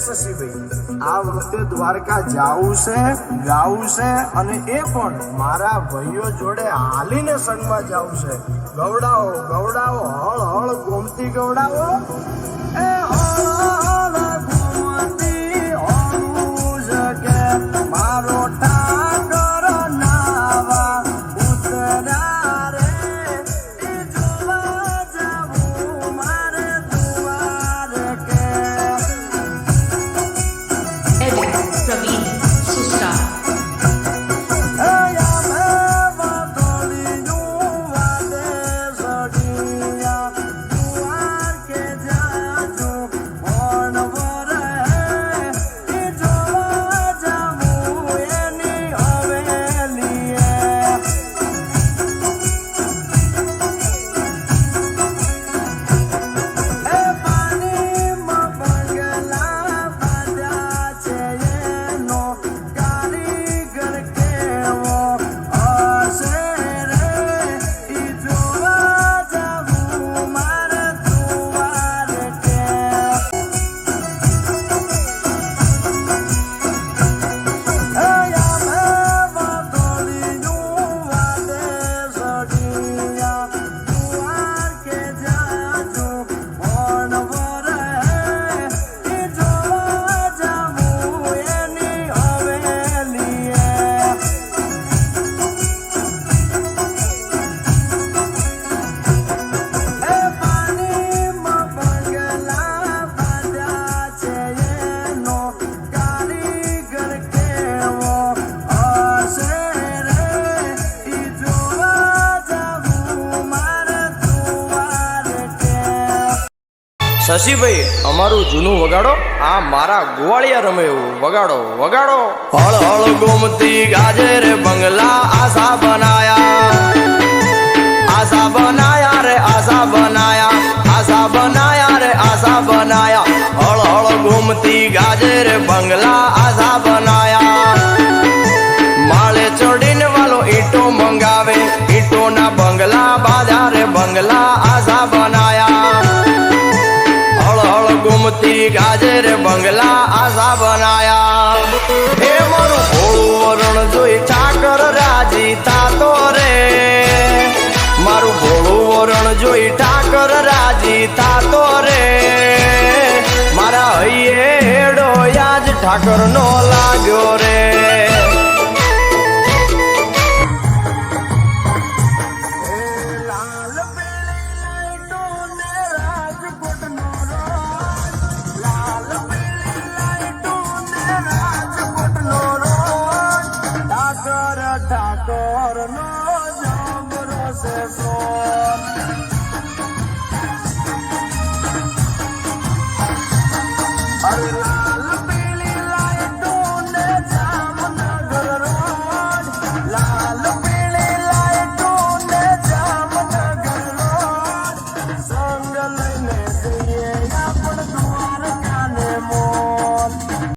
શશીભાઈ, આ વખતે દ્વારકા જાવું છે, ગાવું છે અને એ પણ મારા ભાઈઓ જોડે હાલીને સંગમાં જાવું છે. ગવડાવો ગવડાવો, હળ હળ ગોમતી ગવડાવો. એ હળ હળ ગોમતી હળું જગે મારો ઠાકર નાવા ઉતરા રે. એ જોવા જાવું મારે દ્વારે કે. પ્રવીણ સુસ્તા શશીભાઈ, અમારું જૂનું વગાડો. આ મારા ગોવાળિયા રમે એવું વગાડો વગાડો. હળ હળ ગોમતી ગાજે રે બંગલા આશા બનાયા, આશા બનાયા રે આશા બનાયા, આશા બનાયા રે આશા બનાયા. હળ હળ ગોમતી ગાજે રે બંગલા આશા બનાયા. માળે ચડીને વાલો ઈંટો મંગાવે, ઈંટોના બંગલા બાજા રે બંગલા આશા બનાયા. ગોમતી ગાજે રે બંગલા આશા બનાયા. હે મારું ભોળું વરણ જોઈ ઠાકર રાજી થાતો રે, મારું ભોળું વરણ જોઈ ઠાકર રાજી થાતો રે. મારા હૈયે હેડો યાજ ઠાકર નો લાગ્યો રે. ઠાકોર નો જબરો છે સોન.